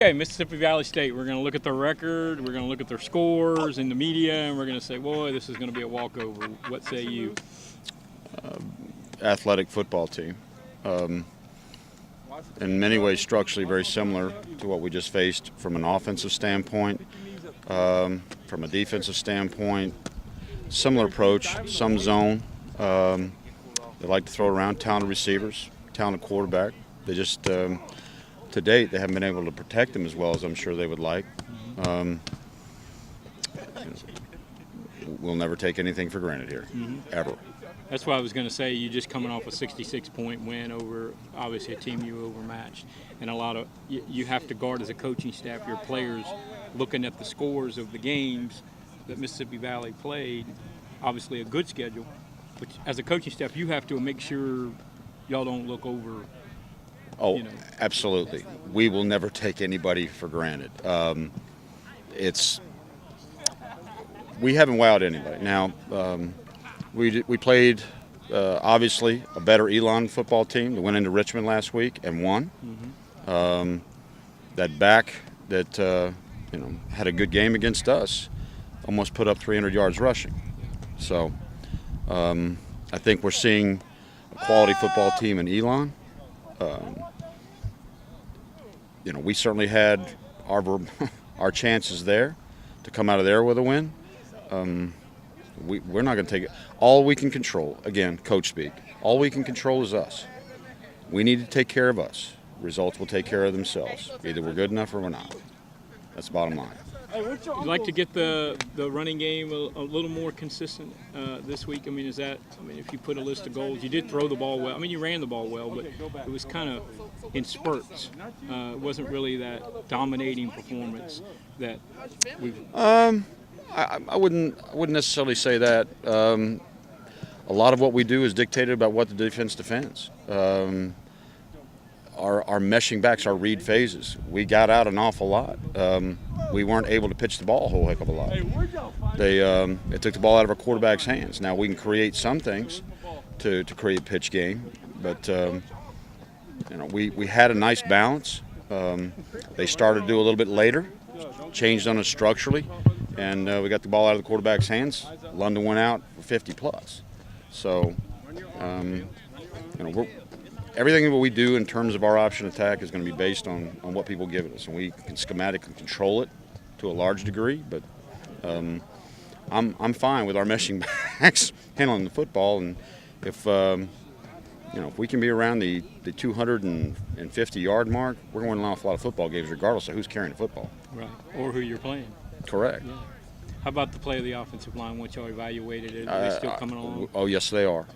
Okay, Mississippi Valley State, we're going to look at their record, we're going to look at their scores in the media, and we're going to say, boy, this is going to be a walkover. What say you? Athletic football team. In many ways, structurally very similar to what we just faced from an offensive standpoint, from a defensive standpoint. Similar approach, some zone. They like to throw around, talented receivers, talented quarterback. They just, to date, they haven't been able to protect them as well as I'm sure they would like. We'll never take anything for granted here, ever. That's what I was going to say. You just coming off a 66-point win over, obviously, a team you overmatched. And you have to guard as a coaching staff your players looking at the scores of the games that Mississippi Valley played. Obviously a good schedule. But as a coaching staff, you have to make sure y'all don't look over. Oh, absolutely. We will never take anybody for granted. We haven't wowed anybody. Now, we played, obviously, a better Elon football team that went into Richmond last week and won. That back that had a good game against us almost put up 300 yards rushing. So I think we're seeing a quality football team in Elon. We certainly had our chances there to come out of there with a win. We're not going to take it. All we can control, again, coach speak, all we can control is us. We need to take care of us. Results will take care of themselves. Either we're good enough or we're not. That's the bottom line. You'd like to get the running game a little more consistent this week? If you put a list of goals, you did throw the ball well. You ran the ball well, but it was kind of in spurts. It wasn't really that dominating performance that we've. I wouldn't necessarily say that. A lot of what we do is dictated about what the defense defends. Our meshing backs, our read phases, we got out an awful lot. We weren't able to pitch the ball a whole heck of a lot. It took the ball out of our quarterback's hands. Now we can create some things to create pitch game, but we had a nice balance. They started to do a little bit later, changed on us structurally, and we got the ball out of the quarterback's hands. London went out for 50 plus. So, everything that we do in terms of our option attack is going to be based on what people give it us, and we can schematically control it to a large degree. But I'm fine with our meshing backs handling the football, and if we can be around the 250-yard mark, we're going to win an awful lot of football games, regardless of who's carrying the football. Right, or who you're playing. Correct. Yeah. How about the play of the offensive line? Once y'all evaluated it, are they still coming along? Oh, yes, they are.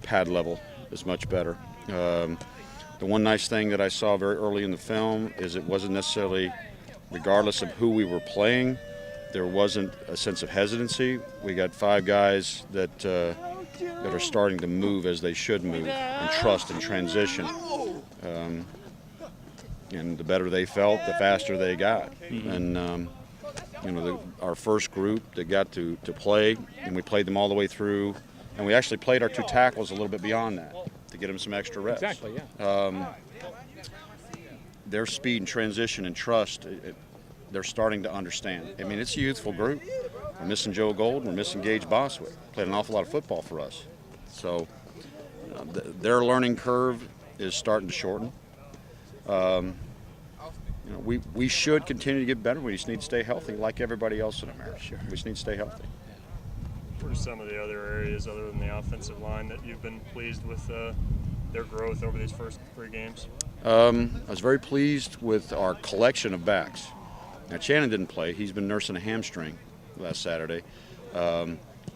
Pad level is much better. The one nice thing that I saw very early in the film is it wasn't necessarily, regardless of who we were playing, there wasn't a sense of hesitancy. We got 5 guys that are starting to move as they should move and trust and transition. And the better they felt, the faster they got. And our first group that got to play, and we played them all the way through, and we actually played our 2 tackles a little bit beyond that to get them some extra reps. Exactly, yeah. Their speed and transition and trust, they're starting to understand. It's a youthful group. We're missing Joe Gold, we're missing Gage Boswick. Played an awful lot of football for us. So their learning curve is starting to shorten. We should continue to get better. We just need to stay healthy like everybody else in America. Sure. We just need to stay healthy. What are some of the other areas other than the offensive line that you've been pleased with their growth over these first 3 games? I was very pleased with our collection of backs. Now, Shannon didn't play. He's been nursing a hamstring last Saturday.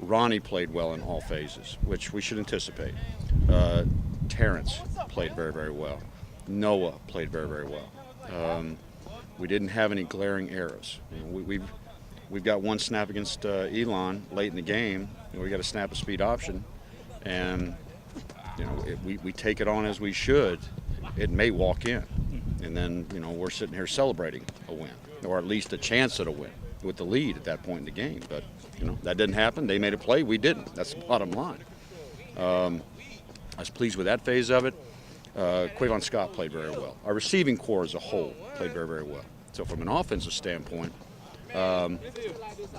Ronnie played well in all phases, which we should anticipate. Terrence played very, very well. Noah played very, very well. We didn't have any glaring errors. We've got one snap against Elon late in the game. We got a snap a speed option, and we take it on as we should. It may walk in, and then we're sitting here celebrating a win, or at least a chance at a win with the lead at that point in the game. But that didn't happen. They made a play. We didn't. That's the bottom line. I was pleased with that phase of it. Quavon Scott played very well. Our receiving core as a whole played very, very well. So from an offensive standpoint,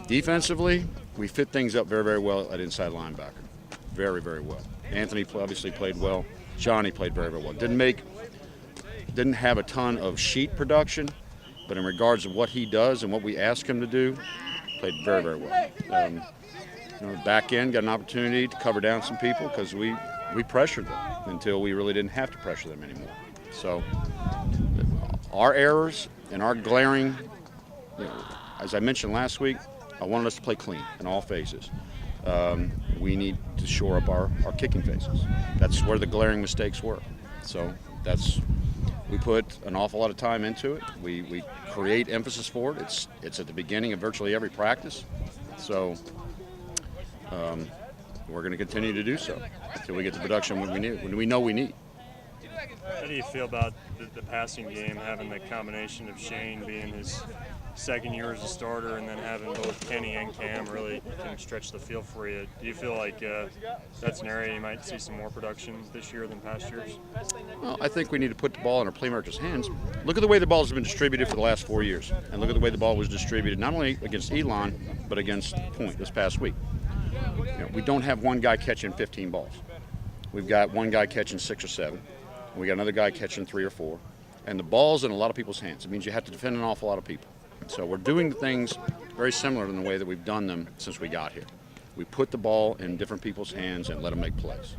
defensively, we fit things up very, very well at inside linebacker. Very, very well. Anthony obviously played well. Johnny played very, very well. Didn't have a ton of sheet production, but in regards to what he does and what we ask him to do, played very, very well. Back end got an opportunity to cover down some people because we pressured them until we really didn't have to pressure them anymore. So our errors and our glaring, as I mentioned last week, I wanted us to play clean in all phases. We need to shore up our kicking phases. That's where the glaring mistakes were. So we put an awful lot of time into it. We create emphasis for it. It's at the beginning of virtually every practice. So we're going to continue to do so until we get the production when we know we need. How do you feel about the passing game, having the combination of Shane being his second year as a starter and then having both Kenny and Cam really kind of stretch the field for you? Do you feel like that's an area you might see some more production this year than past years? Well, I think we need to put the ball in our playmakers' hands. Look at the way the ball has been distributed for the last 4 years, and look at the way the ball was distributed not only against Elon but against Point this past week. We don't have one guy catching 15 balls. We've got one guy catching 6 or 7. We got another guy catching 3 or 4. And the ball's in a lot of people's hands. It means you have to defend an awful lot of people. So we're doing things very similar to the way that we've done them since we got here. We put the ball in different people's hands and let them make plays.